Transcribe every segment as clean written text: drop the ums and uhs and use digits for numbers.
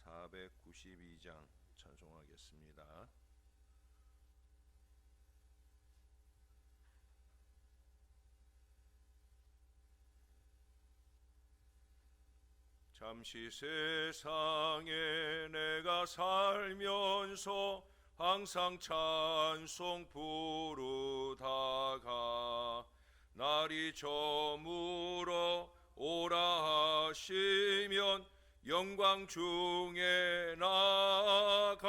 492장 찬송하겠습니다. 잠시 세상에 내가 살면서 항상 찬송 부르다가 날이 저물어 오라 하시면 영광 중에 나가리.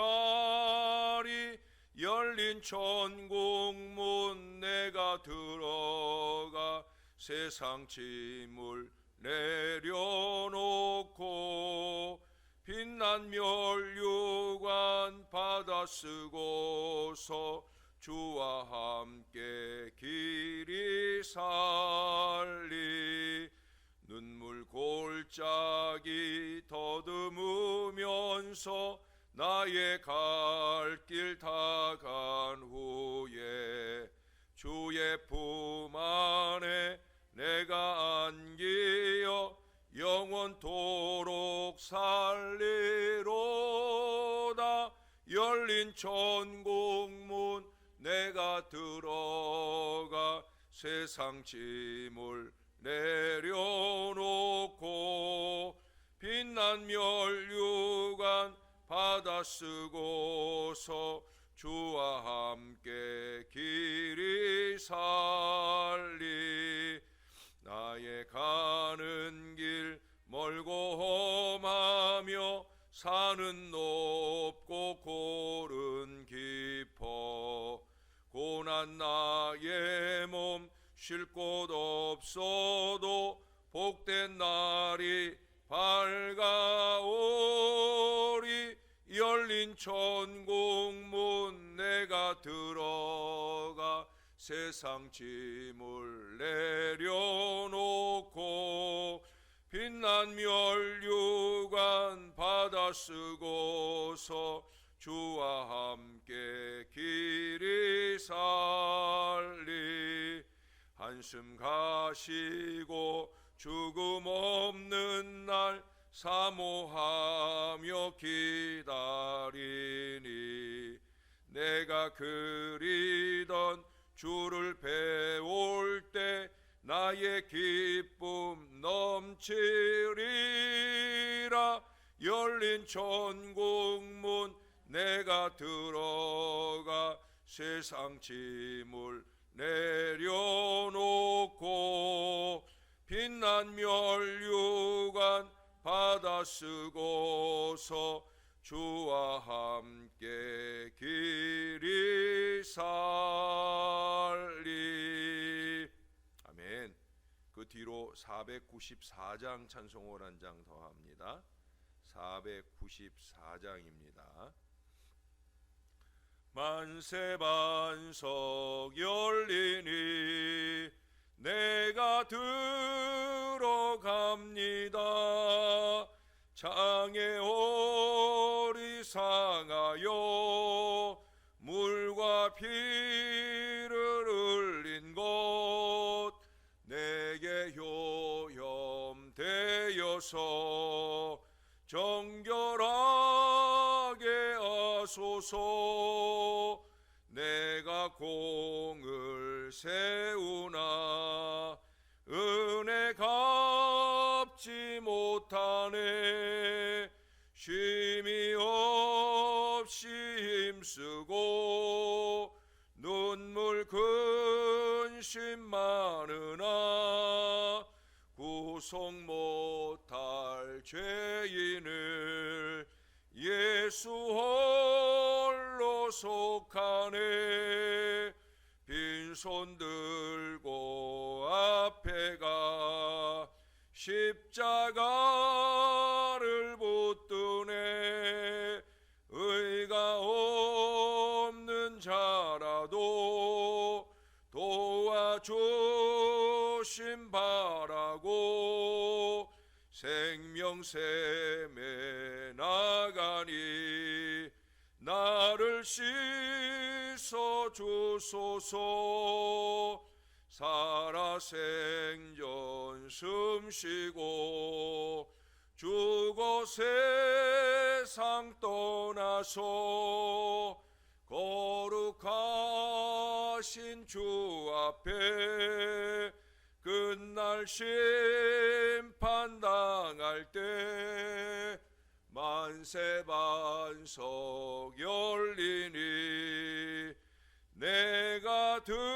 열린 천국문 내가 들어가 세상 짐을 내려놓고 빛난 멸류관 받아 쓰고서 주와 함께 길이 살리. 눈물 골짜기 더듬으면서 나의 갈 길 다 간 후에 주의 품 안에 내가 안기어 영원토록 살리로다. 열린 천국문 내가 들어가 세상 짐을 내려놓고 빛난 멸류관 받아 쓰고서 주와 함께 길이 살리. 나의 가는 길 멀고 험하며 산은 높고 골은 깊어 고난 나의 몸 쉴 곳 없어도 복된 날이 밝아오리. 열린 천국문 내가 들어가 세상 짐을 내려놓고 빛난 멸류관 받아 쓰고서 주와 함께 길이 살리. 한숨 가시고 죽음 없는 날 사모하며 기다리니. 내가 그리던 주를 배울 때 나의 기쁨 넘치리라. 열린 천국문 내가 들어가 세상 짐을 내려놓고 빛난 멸류관 받아 쓰고서 주와 함께 길이 살리. 아멘. 그 뒤로 494장 찬송을 한 장 더 합니다. 494장입니다. 만세 반석 열리니 내가 들어갑니다. 장애 오리 상하여 물과 피를 흘린 곳 내게 효염되어서 정결하게 하소서. 내가 공을 세우나 은혜 갚지 못하네. 쉼이 없이 힘쓰고 눈물 근심 많으나 구속 못할 죄인을 예수 홀로 속하네. 빈손 들고 앞에 가 십자가를 붙드네. 의가 없는 자라도 도와주심 바라고 생명샘에 나가니 나를 씻어 주소서. 살아 생전 숨쉬고 주고 세상 떠나서 거룩하신 주 앞에 끝날 심판당할 때 만세 반석 열리니 내가 들어갑니다.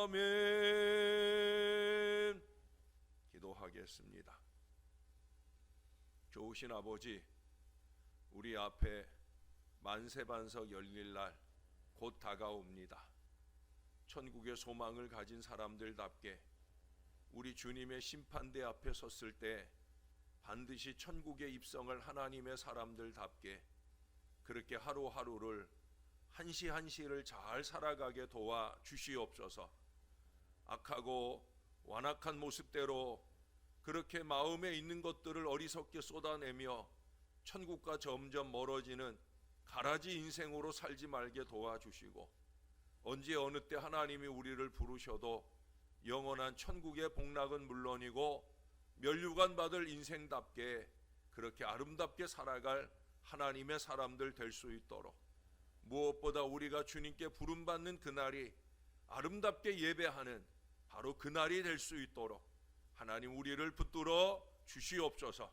아멘. 기도하겠습니다. 좋으신 아버지, 우리 앞에 만세 반석 열릴 날 곧 다가옵니다. 천국의 소망을 가진 사람들답게 우리 주님의 심판대 앞에 섰을 때 반드시 천국에 입성할 하나님의 사람들답게 그렇게 하루하루를 한시 한시를 잘 살아가게 도와 주시옵소서. 악하고 완악한 모습대로 그렇게 마음에 있는 것들을 어리석게 쏟아내며 천국과 점점 멀어지는 가라지 인생으로 살지 말게 도와주시고, 언제 어느 때 하나님이 우리를 부르셔도 영원한 천국의 복락은 물론이고 면류관 받을 인생답게 그렇게 아름답게 살아갈 하나님의 사람들 될 수 있도록, 무엇보다 우리가 주님께 부름받는 그날이 아름답게 예배하는 바로 그날이 될 수 있도록 하나님 우리를 붙들어 주시옵소서.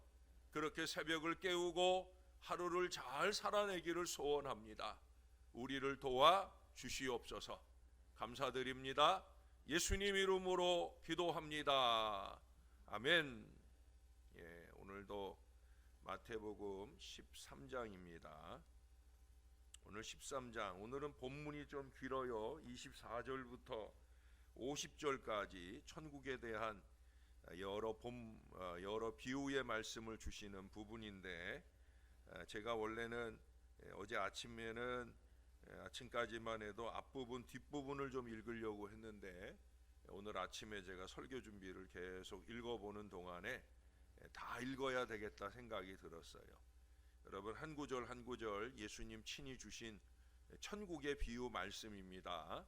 그렇게 새벽을 깨우고 하루를 잘 살아내기를 소원합니다. 우리를 도와 주시옵소서. 감사드립니다. 예수님 이름으로 기도합니다. 아멘. 오늘도 마태복음 13장입니다. 오늘 13장, 오늘은 본문이 좀 길어요. 24절부터 50절까지 천국에 대한 여러 비유의 말씀을 주시는 부분인데, 제가 원래는 어제 아침까지만 해도 앞부분 뒷부분을 좀 읽으려고 했는데, 오늘 아침에 제가 설교 준비를 계속 읽어보는 동안에 다 읽어야 되겠다 생각이 들었어요. 여러분, 한 구절 한 구절 예수님 친히 주신 천국의 비유 말씀입니다.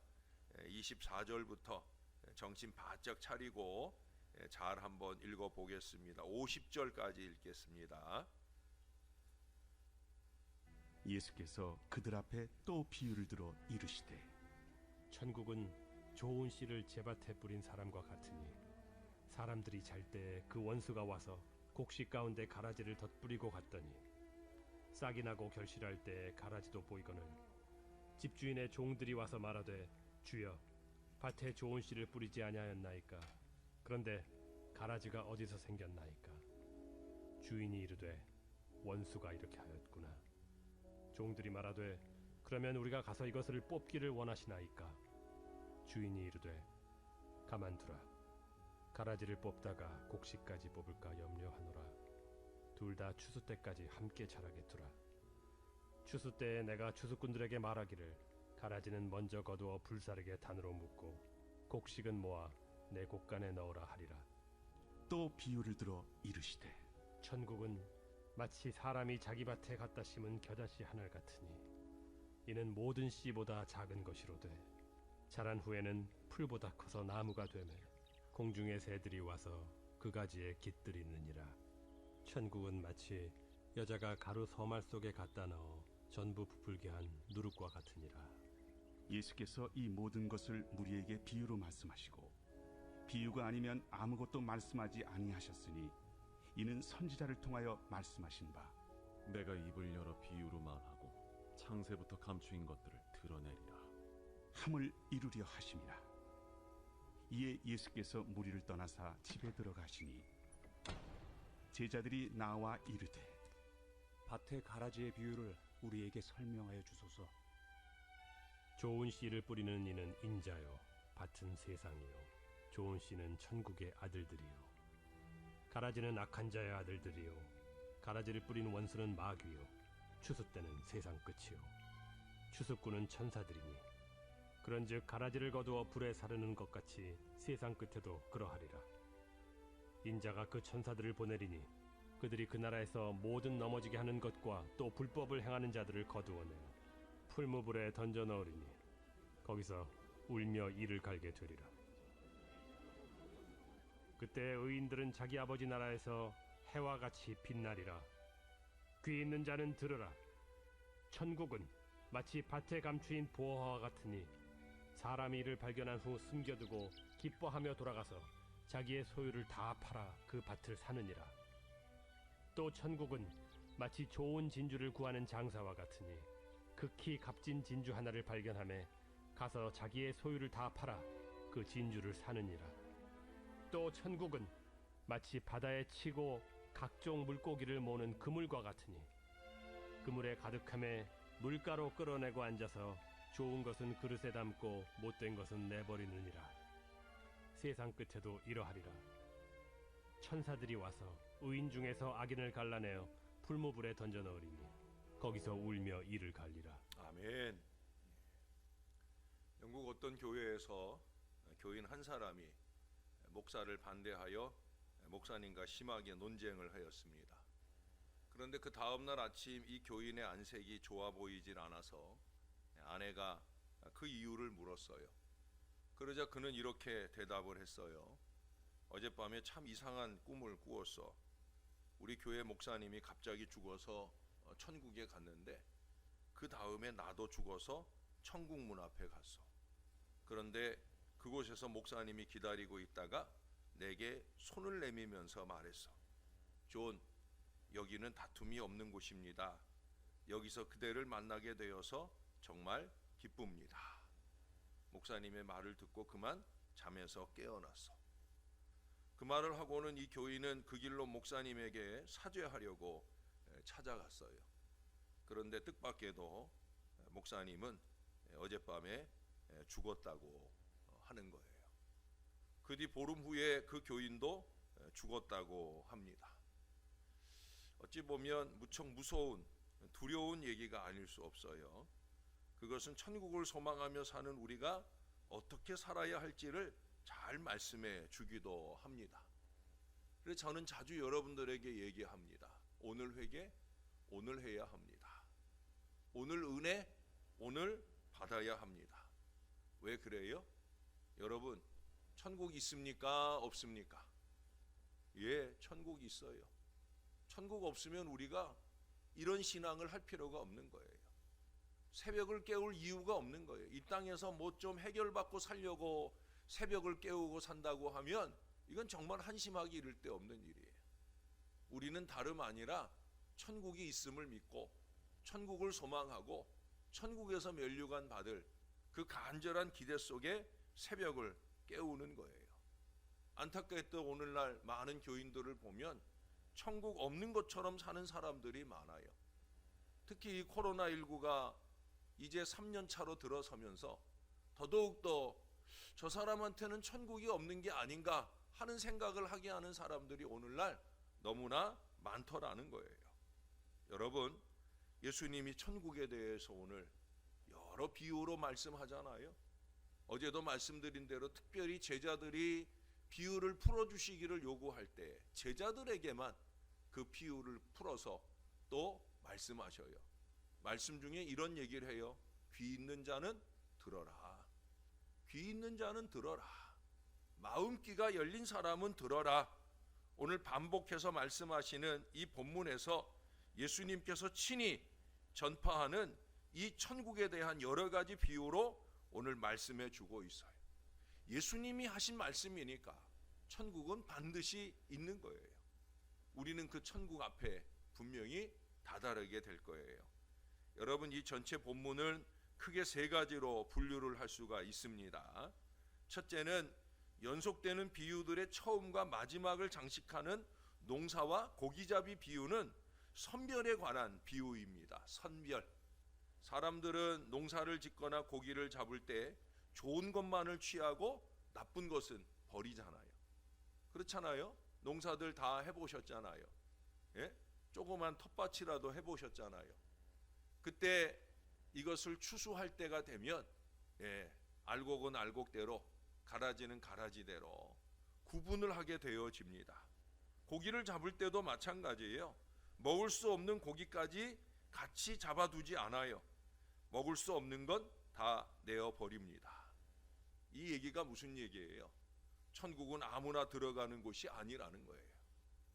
24절부터 정신 바짝 차리고 잘 한번 읽어보겠습니다. 50절까지 읽겠습니다. 예수께서 그들 앞에 또 비유를 들어 이르시되, 천국은 좋은 씨를 제밭에 뿌린 사람과 같으니 사람들이 잘 때 그 원수가 와서 곡식 가운데 가라지를 덧뿌리고 갔더니 싹이 나고 결실할 때 가라지도 보이거늘 집주인의 종들이 와서 말하되, 주여, 밭에 좋은 씨를 뿌리지 아니하였나이까? 그런데 가라지가 어디서 생겼나이까? 주인이 이르되, 원수가 이렇게 하였구나. 종들이 말하되, 그러면 우리가 가서 이것을 뽑기를 원하시나이까? 주인이 이르되, 가만두라. 가라지를 뽑다가 곡식까지 뽑을까 염려하노라. 둘 다 추수 때까지 함께 자라게 두라. 추수 때에 내가 추수꾼들에게 말하기를, 가라지는 먼저 거두어 불사르게 단으로 묶고 곡식은 모아 내 곡간에 넣으라 하리라. 또 비유를 들어 이르시되, 천국은 마치 사람이 자기 밭에 갖다 심은 겨자씨 하늘 같으니 이는 모든 씨보다 작은 것이로되 자란 후에는 풀보다 커서 나무가 되매 공중의 새들이 와서 그 가지에 깃들이느니라. 천국은 마치 여자가 가루 서말 속에 갖다 넣어 전부 부풀게 한 누룩과 같으니라. 예수께서 이 모든 것을 무리에게 비유로 말씀하시고, 비유가 아니면 아무것도 말씀하지 아니하셨으니 이는 선지자를 통하여 말씀하신 바, 내가 입을 열어 비유로 말하고 창세부터 감추인 것들을 드러내리라 함을 이루려 하심이라. 이에 예수께서 무리를 떠나사 집에 들어가시니 제자들이 나와 이르되, 밭의 가라지의 비유를 우리에게 설명하여 주소서. 좋은 씨를 뿌리는 이는 인자요, 밭은 세상이요, 좋은 씨는 천국의 아들들이요. 가라지는 악한 자의 아들들이요, 가라지를 뿌린 원수는 마귀요, 추수 때는 세상 끝이요, 추수꾼은 천사들이니 그런즉 가라지를 거두어 불에 사르는 것 같이 세상 끝에도 그러하리라. 인자가 그 천사들을 보내리니 그들이 그 나라에서 모든 넘어지게 하는 것과 또 불법을 행하는 자들을 거두어내어 풀무불에 던져 넣으리니 거기서 울며 이를 갈게 되리라. 그때 의인들은 자기 아버지 나라에서 해와 같이 빛나리라. 귀 있는 자는 들으라. 천국은 마치 밭에 감추인 보화와 같으니 사람이 이를 발견한 후 숨겨두고 기뻐하며 돌아가서 자기의 소유를 다 팔아 그 밭을 사느니라. 또 천국은 마치 좋은 진주를 구하는 장사와 같으니 극히 값진 진주 하나를 발견하매 가서 자기의 소유를 다 팔아 그 진주를 사느니라. 또 천국은 마치 바다에 치고 각종 물고기를 모는 그물과 같으니 그물에 가득함에 물가로 끌어내고 앉아서 좋은 것은 그릇에 담고 못된 것은 내버리느니라. 세상 끝에도 이러하리라. 천사들이 와서 의인 중에서 악인을 갈라내어 풀무불에 던져 넣으리니 거기서 울며 이를 갈리라. 아멘. 영국 어떤 교회에서 교인 한 사람이 목사를 반대하여 목사님과 심하게 논쟁을 하였습니다. 그런데 그 다음날 아침 이 교인의 안색이 좋아 보이질 않아서 아내가 그 이유를 물었어요. 그러자 그는 이렇게 대답을 했어요. 어젯밤에 참 이상한 꿈을 꾸었어. 우리 교회 목사님이 갑자기 죽어서 천국에 갔는데 그 다음에 나도 죽어서 천국 문 앞에 갔어. 그런데 그곳에서 목사님이 기다리고 있다가 내게 손을 내밀면서 말했어. 존, 여기는 다툼이 없는 곳입니다. 여기서 그대를 만나게 되어서 정말 기쁩니다. 목사님의 말을 듣고 그만 잠에서 깨어났어. 그 말을 하고는 이 교인은 그 길로 목사님에게 사죄하려고 찾아갔어요. 그런데 뜻밖에도 목사님은 어젯밤에 죽었다고 하는 거예요. 그 뒤 보름 후에 그 교인도 죽었다고 합니다. 어찌 보면 무척 무서운 두려운 얘기가 아닐 수 없어요. 그것은 천국을 소망하며 사는 우리가 어떻게 살아야 할지를 잘 말씀해 주기도 합니다. 그래서 저는 자주 여러분들에게 얘기합니다. 오늘 회개, 오늘 해야 합니다. 오늘 은혜, 오늘 받아야 합니다. 왜 그래요? 여러분, 천국 있습니까? 없습니까? 예, 천국 있어요. 천국 없으면 우리가 이런 신앙을 할 필요가 없는 거예요. 새벽을 깨울 이유가 없는 거예요. 이 땅에서 뭐 좀 해결받고 살려고 새벽을 깨우고 산다고 하면 이건 정말 한심하기 이를 데 없는 일이에요. 우리는 다름 아니라 천국이 있음을 믿고 천국을 소망하고 천국에서 면류관 받을 그 간절한 기대 속에 새벽을 깨우는 거예요. 안타깝게도 오늘날 많은 교인들을 보면 천국 없는 것처럼 사는 사람들이 많아요. 특히 이 코로나19가 이제 3년 차로 들어서면서 더더욱더 저 사람한테는 천국이 없는 게 아닌가 하는 생각을 하게 하는 사람들이 오늘날 너무나 많더라는 거예요. 여러분, 예수님이 천국에 대해서 오늘 여러 비유로 말씀하잖아요. 어제도 말씀드린 대로 특별히 제자들이 비유를 풀어주시기를 요구할 때 제자들에게만 그 비유를 풀어서 또 말씀하셔요. 말씀 중에 이런 얘기를 해요. 귀 있는 자는 들어라. 귀 있는 자는 들어라. 마음귀가 열린 사람은 들어라. 오늘 반복해서 말씀하시는 이 본문에서 예수님께서 친히 전파하는 이 천국에 대한 여러 가지 비유로 오늘 말씀해 주고 있어요. 예수님이 하신 말씀이니까 천국은 반드시 있는 거예요. 우리는 그 천국 앞에 분명히 다다르게 될 거예요. 여러분, 이 전체 본문을 크게 세 가지로 분류를 할 수가 있습니다. 첫째는 연속되는 비유들의 처음과 마지막을 장식하는 농사와 고기잡이 비유는 선별에 관한 비유입니다. 선별. 사람들은 농사를 짓거나 고기를 잡을 때 좋은 것만을 취하고 나쁜 것은 버리잖아요. 그렇잖아요. 농사들 다 해보셨잖아요. 예? 조그만 텃밭이라도 해보셨잖아요. 그때 이것을 추수할 때가 되면 알곡은 알곡대로, 가라지는 가라지대로 구분을 하게 되어집니다. 고기를 잡을 때도 마찬가지예요. 먹을 수 없는 고기까지 같이 잡아두지 않아요. 먹을 수 없는 건 다 내어 버립니다. 이 얘기가 무슨 얘기예요? 천국은 아무나 들어가는 곳이 아니라는 거예요.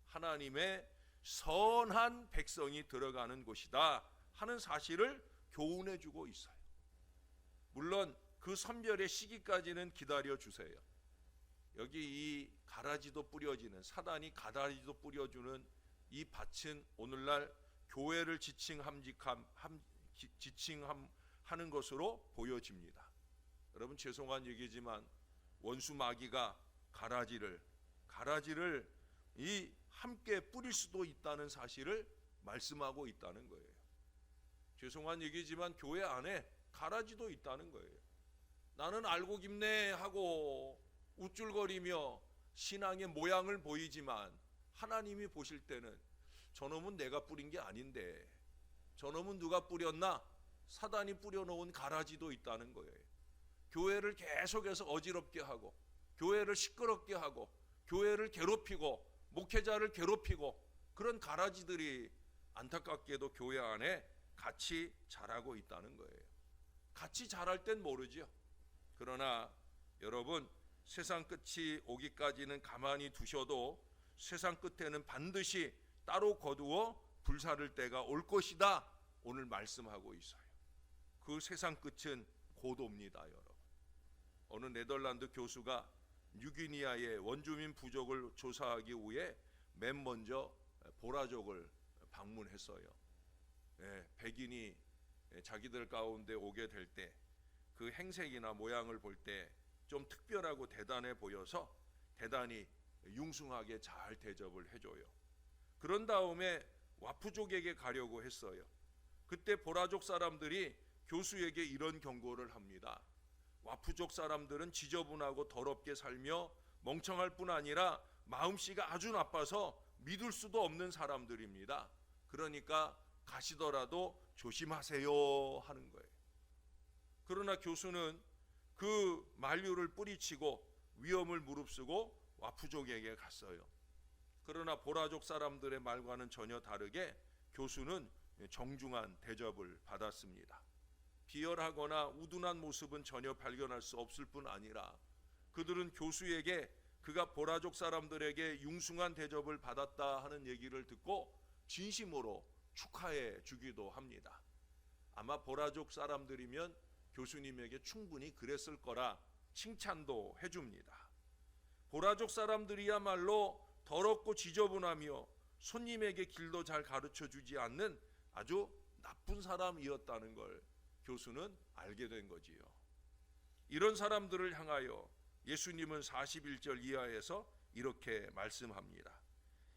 하나님의 선한 백성이 들어가는 곳이다 하는 사실을 교훈해 주고 있어요. 물론 그 선별의 시기까지는 기다려 주세요. 여기 이 가라지도 뿌려지는, 사단이 가라지도 뿌려주는 이 밭은 오늘날 교회를 지칭하는 것으로 보여집니다. 여러분, 죄송한 얘기지만 원수 마귀가 가라지를 이 함께 뿌릴 수도 있다는 사실을 말씀하고 있다는 거예요. 죄송한 얘기지만 교회 안에 가라지도 있다는 거예요. 나는 알고 깊네 하고 우쭐거리며 신앙의 모양을 보이지만 하나님이 보실 때는 저놈은 내가 뿌린 게 아닌데, 저놈은 누가 뿌렸나? 사단이 뿌려놓은 가라지도 있다는 거예요. 교회를 계속해서 어지럽게 하고, 교회를 시끄럽게 하고, 교회를 괴롭히고, 목회자를 괴롭히고, 그런 가라지들이 안타깝게도 교회 안에 같이 자라고 있다는 거예요. 같이 자랄 땐 모르죠. 그러나 여러분, 세상 끝이 오기까지는 가만히 두셔도 세상 끝에는 반드시 따로 거두어 불사를 때가 올 것이다, 오늘 말씀하고 있어요. 그 세상 끝은 고도입니다, 여러분. 어느 네덜란드 교수가 뉴기니아의 원주민 부족을 조사하기 위해 맨 먼저 보라족을 방문했어요. 백인이 자기들 가운데 오게 될 때 그 행색이나 모양을 볼 때 좀 특별하고 대단해 보여서 대단히 융숭하게 잘 대접을 해줘요. 그런 다음에 와프족에게 가려고 했어요. 그때 보라족 사람들이 교수에게 이런 경고를 합니다. 와프족 사람들은 지저분하고 더럽게 살며 멍청할 뿐 아니라 마음씨가 아주 나빠서 믿을 수도 없는 사람들입니다. 그러니까 가시더라도 조심하세요 하는 거예요. 그러나 교수는 그 만류를 뿌리치고 위험을 무릅쓰고 와프족에게 갔어요. 그러나 보라족 사람들의 말과는 전혀 다르게 교수는 정중한 대접을 받았습니다. 비열하거나 우둔한 모습은 전혀 발견할 수 없을 뿐 아니라 그들은 교수에게 그가 보라족 사람들에게 융숭한 대접을 받았다 하는 얘기를 듣고 진심으로 축하해 주기도 합니다. 아마 보라족 사람들이면 교수님에게 충분히 그랬을 거라 칭찬도 해줍니다. 보라족 사람들이야말로 더럽고 지저분하며 손님에게 길도 잘 가르쳐 주지 않는 아주 나쁜 사람이었다는 걸 교수는 알게 된 거지요. 이런 사람들을 향하여 예수님은 41절 이하에서 이렇게 말씀합니다.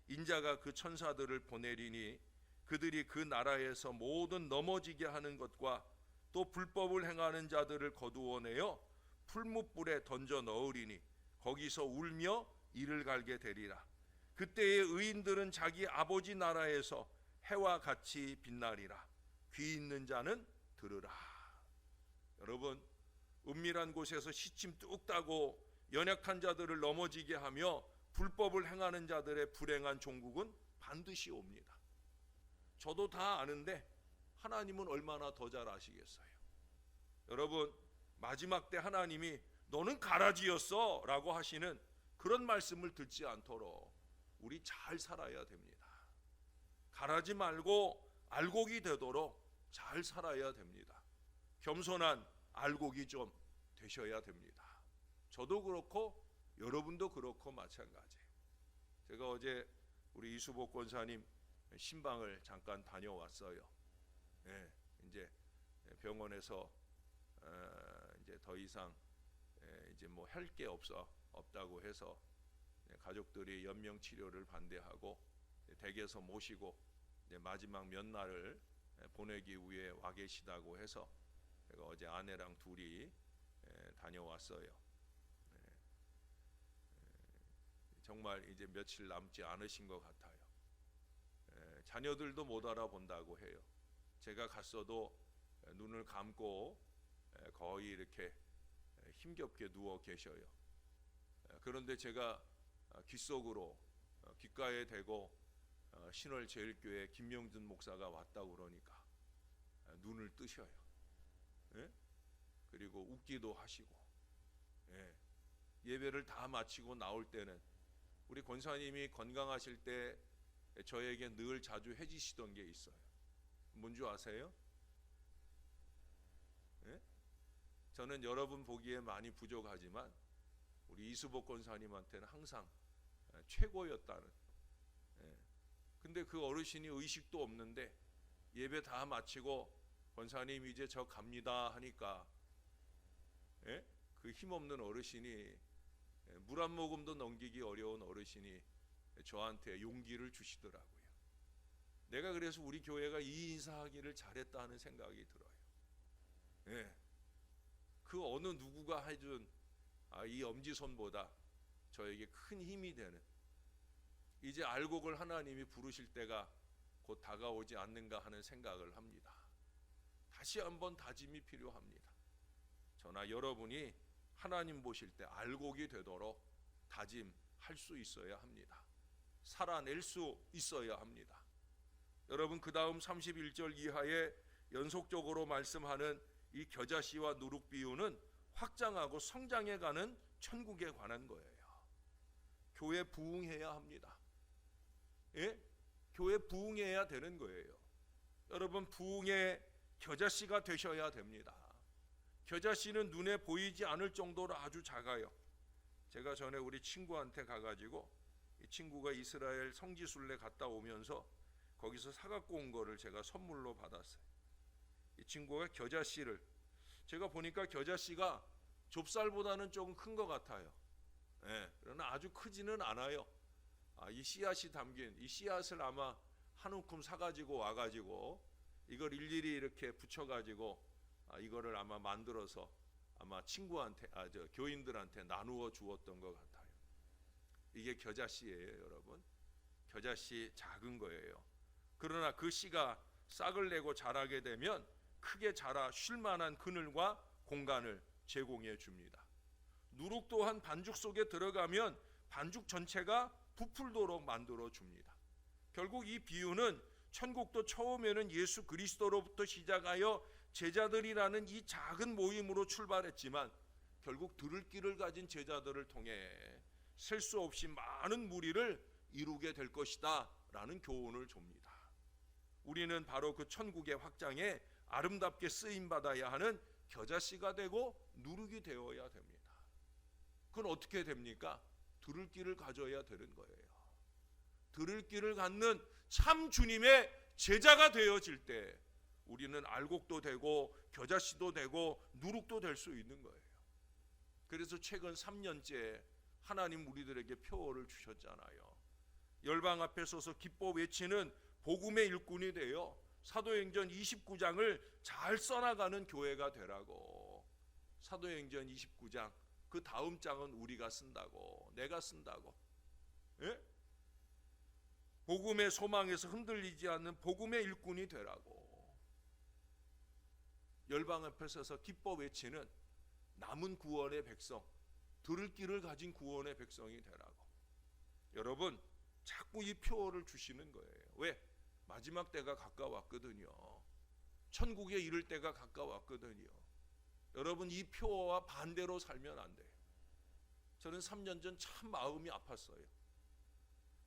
인자가 그 천사들을 보내리니 그들이 그 나라에서 모든 넘어지게 하는 것과 또 불법을 행하는 자들을 거두어내어 풀무불에 던져 넣으리니 거기서 울며 이를 갈게 되리라. 그때의 의인들은 자기 아버지 나라에서 해와 같이 빛나리라. 귀 있는 자는 들으라. 여러분, 은밀한 곳에서 시침 뚝 따고 연약한 자들을 넘어지게 하며 불법을 행하는 자들의 불행한 종국은 반드시 옵니다. 저도 다 아는데 하나님은 얼마나 더 잘 아시겠어요. 여러분, 마지막 때 하나님이 너는 가라지였어 라고 하시는 그런 말씀을 듣지 않도록 우리 잘 살아야 됩니다. 가라지 말고 알곡이 되도록 잘 살아야 됩니다. 겸손한 알곡이 좀 되셔야 됩니다. 저도 그렇고 여러분도 그렇고 마찬가지예요. 제가 어제 우리 이수복 권사님 신방을 잠깐 다녀왔어요. 이제 병원에서 이제 더 이상 이제 뭐 할 게 없다고 해서 가족들이 연명 치료를 반대하고 댁에서 모시고 마지막 몇 날을 보내기 위해 와 계시다고 해서 제가 어제 아내랑 둘이 다녀왔어요. 정말 이제 며칠 남지 않으신 것 같아요. 자녀들도 못 알아본다고 해요. 제가 갔어도 눈을 감고 거의 이렇게 힘겹게 누워 계셔요. 그런데 제가 귓속으로 귓가에 대고 신월제일교회 김명준 목사가 왔다고 그러니까 눈을 뜨셔요. 그리고 웃기도 하시고, 예, 예배를 다 마치고 나올 때는 우리 권사님이 건강하실 때 저에게 늘 자주 해주시던 게 있어요. 뭔지 아세요? 예? 저는 여러분 보기에 많이 부족하지만 우리 이수복 권사님한테는 항상 최고였다는. 예. 근데 그 어르신이 의식도 없는데 예배 다 마치고 권사님 이제 저 갑니다 하니까, 예? 그 힘없는 어르신이, 물 한 모금도 넘기기 어려운 어르신이 저한테 용기를 주시더라고요. 내가 그래서 우리 교회가 이 인사하기를 잘했다 하는 생각이 들어요. 예. 그 어느 누구가 해준 이 엄지손보다 저에게 큰 힘이 되는, 이제 알곡을 하나님이 부르실 때가 곧 다가오지 않는가 하는 생각을 합니다. 다시 한번 다짐이 필요합니다. 저나 여러분이 하나님 보실 때 알곡이 되도록 다짐할 수 있어야 합니다. 살아낼 수 있어야 합니다. 여러분, 그 다음 31절 이하에 연속적으로 말씀하는 이 겨자씨와 누룩 비유는 확장하고 성장해가는 천국에 관한 거예요. 교회 부흥해야 합니다. 예? 교회 부흥해야 되는 거예요. 여러분, 부흥의 겨자씨가 되셔야 됩니다. 겨자씨는 눈에 보이지 않을 정도로 아주 작아요. 제가 전에 우리 친구한테 가가지고, 이 친구가 이스라엘 성지순례 갔다 오면서 거기서 사갖고 온 거를 제가 선물로 받았어요. 이 친구가 겨자씨를, 제가 보니까 겨자씨가 좁쌀보다는 조금 큰 것 같아요. 예, 그러나 아주 크지는 않아요. 이 씨앗이 담긴 이 씨앗을 아마 한 움큼 사가지고 와가지고 이걸 일일이 이렇게 붙여가지고 이거를 아마 만들어서 아마 친구한테, 교인들한테 나누어 주었던 것 같아요. 이게 겨자씨예요, 여러분. 겨자씨 작은 거예요. 그러나 그 씨가 싹을 내고 자라게 되면 크게 자라 쉴 만한 그늘과 공간을 제공해 줍니다. 누룩 또한 반죽 속에 들어가면 반죽 전체가 부풀도록 만들어 줍니다. 결국 이 비유는 천국도 처음에는 예수 그리스도로부터 시작하여 제자들이라는 이 작은 모임으로 출발했지만 결국 들을 길을 가진 제자들을 통해 셀 수 없이 많은 무리를 이루게 될 것이다 라는 교훈을 줍니다. 우리는 바로 그 천국의 확장에 아름답게 쓰임받아야 하는 겨자씨가 되고 누룩이 되어야 됩니다. 그건 어떻게 됩니까? 들을 길을 가져야 되는 거예요. 들을 길을 갖는 참 주님의 제자가 되어질 때 우리는 알곡도 되고 겨자씨도 되고 누룩도 될 수 있는 거예요. 그래서 최근 3년째 하나님 우리들에게 표어를 주셨잖아요. 열방 앞에 서서 기뻐 외치는 복음의 일꾼이 되어 사도행전 29장을 잘 써나가는 교회가 되라고. 사도행전 29장 그 다음 장은 우리가 쓴다고, 내가 쓴다고. 예? 복음의 소망에서 흔들리지 않는 복음의 일꾼이 되라고. 열방 앞에 서서 기뻐 외치는 남은 구원의 백성, 들을 길을 가진 구원의 백성이 되라고. 여러분, 자꾸 이 표어를 주시는 거예요. 왜? 마지막 때가 가까웠거든요. 천국에 이를 때가 가까웠거든요. 여러분, 이 표어와 반대로 살면 안 돼요. 저는 3년 전 참 마음이 아팠어요.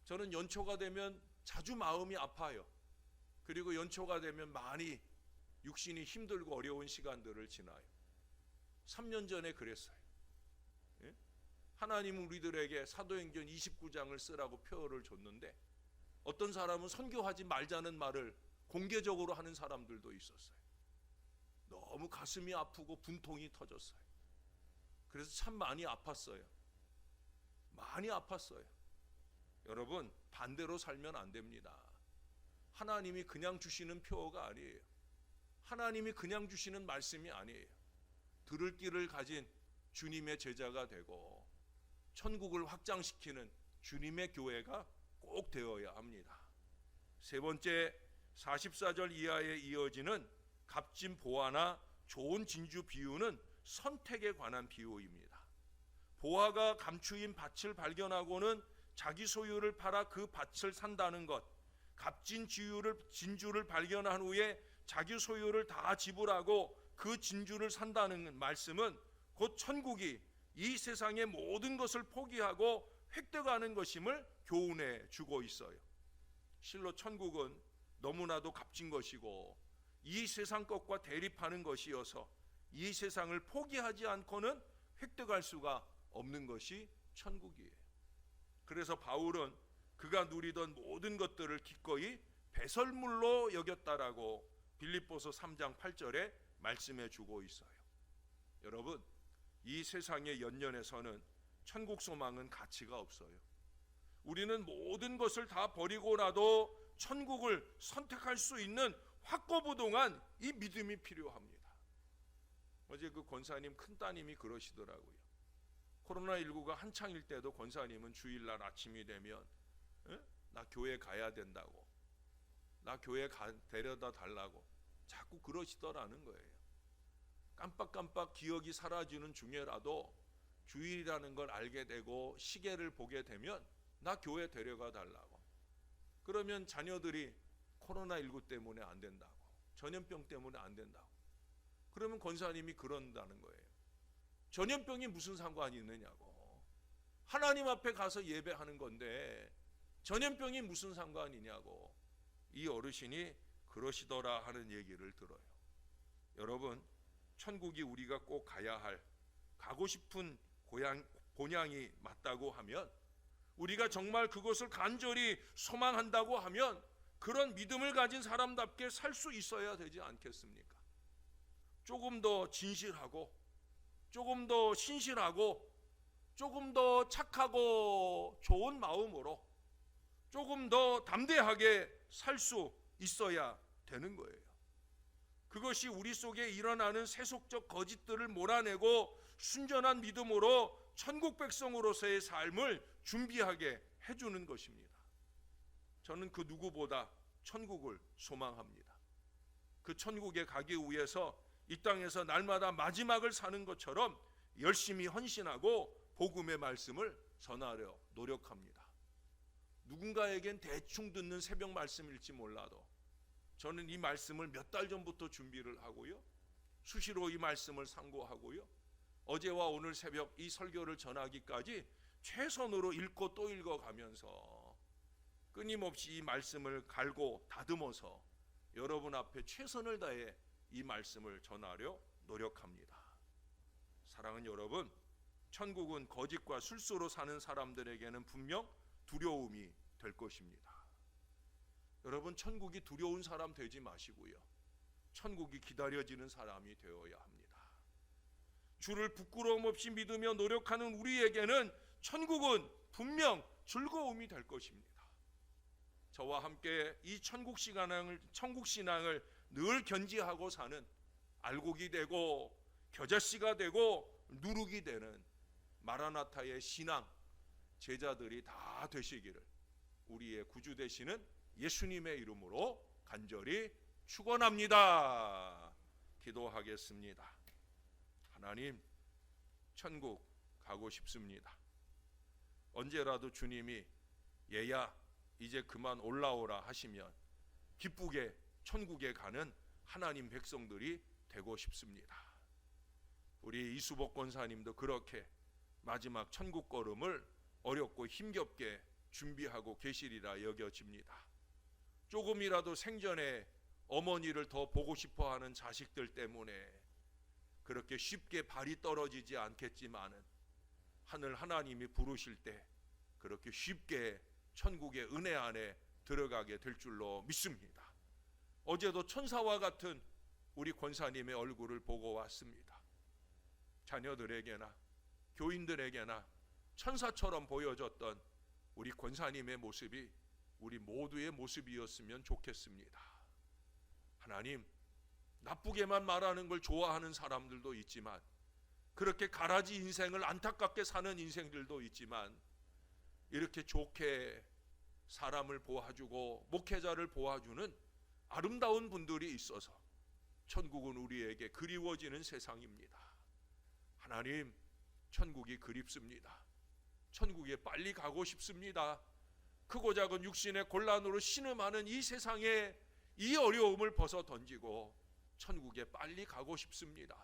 저는 연초가 되면 자주 마음이 아파요. 그리고 연초가 되면 많이 육신이 힘들고 어려운 시간들을 지나요. 3년 전에 그랬어요. 예? 하나님은 우리들에게 사도행전 29장을 쓰라고 표어를 줬는데 어떤 사람은 선교하지 말자는 말을 공개적으로 하는 사람들도 있었어요. 너무 가슴이 아프고 분통이 터졌어요. 그래서 참 많이 아팠어요. 많이 아팠어요. 여러분, 반대로 살면 안 됩니다. 하나님이 그냥 주시는 표어가 아니에요. 하나님이 그냥 주시는 말씀이 아니에요. 들을 길을 가진 주님의 제자가 되고 천국을 확장시키는 주님의 교회가 꼭 되어야 합니다. 세 번째, 44절 이하에 이어지는 값진 보화나 좋은 진주 비유는 선택에 관한 비유입니다. 보화가 감추인 밭을 발견하고는 자기 소유를 팔아 그 밭을 산다는 것, 값진 진주를 발견한 후에 자기 소유를 다 지불하고 그 진주를 산다는 말씀은 곧 천국이 이 세상의 모든 것을 포기하고 획득하는 것임을 교훈해 주고 있어요. 실로 천국은 너무나도 값진 것이고 이 세상 것과 대립하는 것이어서 이 세상을 포기하지 않고는 획득할 수가 없는 것이 천국이에요. 그래서 바울은 그가 누리던 모든 것들을 기꺼이 배설물로 여겼다라고 빌립보서 3장 8절에 말씀해 주고 있어요. 여러분, 이 세상의 연연에서는 천국 소망은 가치가 없어요. 우리는 모든 것을 다 버리고라도 천국을 선택할 수 있는 확고부동한 이 믿음이 필요합니다. 어제 그 권사님 큰따님이 그러시더라고요. 코로나19가 한창일 때도 권사님은 주일날 아침이 되면 나 교회 가야 된다고, 나 교회 데려다 달라고 자꾸 그러시더라는 거예요. 깜빡깜빡 기억이 사라지는 중에라도 주일이라는 걸 알게 되고 시계를 보게 되면 나 교회 데려가 달라고. 그러면 자녀들이 코로나19 때문에 안 된다고, 전염병 때문에 안 된다고. 그러면 권사님이 그런다는 거예요. 전염병이 무슨 상관이 있느냐고. 하나님 앞에 가서 예배하는 건데 전염병이 무슨 상관이냐고. 이 어르신이 그러시더라 하는 얘기를 들어요. 여러분, 천국이 우리가 꼭 가야 할, 가고 싶은 본향이 맞다고 하면, 우리가 정말 그것을 간절히 소망한다고 하면 그런 믿음을 가진 사람답게 살 수 있어야 되지 않겠습니까? 조금 더 진실하고, 조금 더 신실하고, 조금 더 착하고 좋은 마음으로 조금 더 담대하게 살 수 있어야 되는 거예요. 그것이 우리 속에 일어나는 세속적 거짓들을 몰아내고 순전한 믿음으로 천국 백성으로서의 삶을 준비하게 해주는 것입니다. 저는 그 누구보다 천국을 소망합니다. 그 천국에 가기 위해서 이 땅에서 날마다 마지막을 사는 것처럼 열심히 헌신하고 복음의 말씀을 전하려 노력합니다. 누군가에겐 대충 듣는 새벽 말씀일지 몰라도 저는 이 말씀을 몇 달 전부터 준비를 하고요, 수시로 이 말씀을 상고하고요, 어제와 오늘 새벽 이 설교를 전하기까지 최선으로 읽고 또 읽어가면서 끊임없이 이 말씀을 갈고 다듬어서 여러분 앞에 최선을 다해 이 말씀을 전하려 노력합니다. 사랑하는 여러분, 천국은 거짓과 술수로 사는 사람들에게는 분명 두려움이 될 것입니다. 여러분, 천국이 두려운 사람 되지 마시고요, 천국이 기다려지는 사람이 되어야 합니다. 주를 부끄러움 없이 믿으며 노력하는 우리에게는 천국은 분명 즐거움이 될 것입니다. 저와 함께 이 천국 신앙을 늘 견지하고 사는, 알곡이 되고 겨자씨가 되고 누룩이 되는 마라나타의 신앙 제자들이 다 되시기를 우리의 구주 되시는 예수님의 이름으로 간절히 축원합니다. 기도하겠습니다. 하나님, 천국 가고 싶습니다. 언제라도 주님이 얘야 이제 그만 올라오라 하시면 기쁘게 천국에 가는 하나님 백성들이 되고 싶습니다. 우리 이수복 권사님도 그렇게 마지막 천국 걸음을 어렵고 힘겹게 준비하고 계시리라 여겨집니다. 조금이라도 생전에 어머니를 더 보고 싶어하는 자식들 때문에 그렇게 쉽게 발이 떨어지지 않겠지만은 하늘 하나님이 부르실 때 그렇게 쉽게 천국의 은혜 안에 들어가게 될 줄로 믿습니다. 어제도 천사와 같은 우리 권사님의 얼굴을 보고 왔습니다. 자녀들에게나 교인들에게나 천사처럼 보여졌던 우리 권사님의 모습이 우리 모두의 모습이었으면 좋겠습니다. 하나님, 나쁘게만 말하는 걸 좋아하는 사람들도 있지만, 그렇게 가라지 인생을 안타깝게 사는 인생들도 있지만, 이렇게 좋게 사람을 보아주고 목회자를 보아주는 아름다운 분들이 있어서 천국은 우리에게 그리워지는 세상입니다. 하나님, 천국이 그립습니다. 천국에 빨리 가고 싶습니다. 크고 작은 육신의 곤란으로 신음하는 이 세상에 이 어려움을 벗어 던지고 천국에 빨리 가고 싶습니다.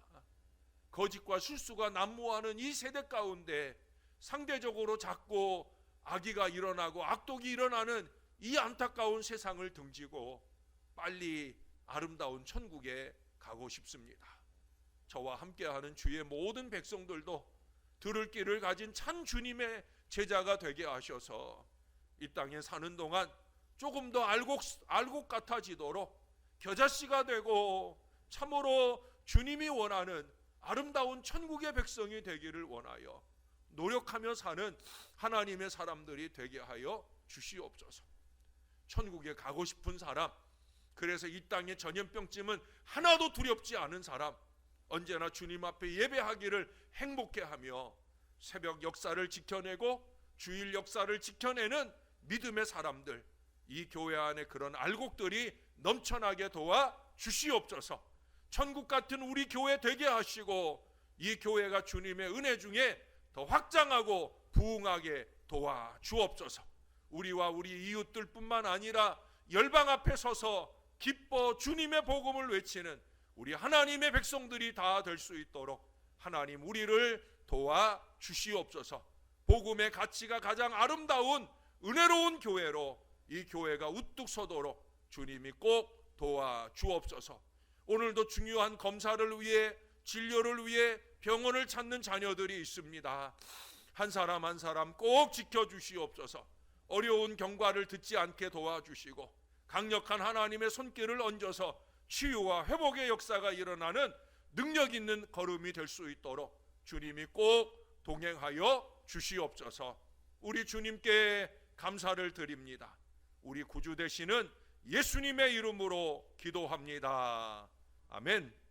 거짓과 실수가 난무하는 이 세대 가운데 상대적으로 작고 악의가 일어나고 악독이 일어나는 이 안타까운 세상을 등지고 빨리 아름다운 천국에 가고 싶습니다. 저와 함께하는 주의 모든 백성들도 들을 길을 가진 참 주님의 제자가 되게 하셔서 이 땅에 사는 동안 조금 더 알곡 같아지도록 겨자씨가 되고 참으로 주님이 원하는 아름다운 천국의 백성이 되기를 원하여 노력하며 사는 하나님의 사람들이 되게 하여 주시옵소서. 천국에 가고 싶은 사람, 그래서 이 땅의 전염병쯤은 하나도 두렵지 않은 사람, 언제나 주님 앞에 예배하기를 행복해하며 새벽 역사를 지켜내고 주일 역사를 지켜내는 믿음의 사람들, 이 교회 안에 그런 알곡들이 넘쳐나게 도와 주시옵소서. 천국 같은 우리 교회 되게 하시고 이 교회가 주님의 은혜 중에 더 확장하고 부흥하게 도와 주옵소서. 우리와 우리 이웃들 뿐만 아니라 열방 앞에 서서 기뻐 주님의 복음을 외치는 우리 하나님의 백성들이 다 될 수 있도록 하나님 우리를 도와 주시옵소서. 복음의 가치가 가장 아름다운 은혜로운 교회로 이 교회가 우뚝 서도록 주님이 꼭 도와 주옵소서. 오늘도 중요한 검사를 위해 진료를 위해 병원을 찾는 자녀들이 있습니다. 한 사람 한 사람 꼭 지켜주시옵소서. 어려운 경과를 듣지 않게 도와주시고 강력한 하나님의 손길을 얹어서 치유와 회복의 역사가 일어나는 능력 있는 걸음이 될 수 있도록 주님이 꼭 동행하여 주시옵소서. 우리 주님께 감사를 드립니다. 우리 구주 되시는 예수님의 이름으로 기도합니다. 아멘.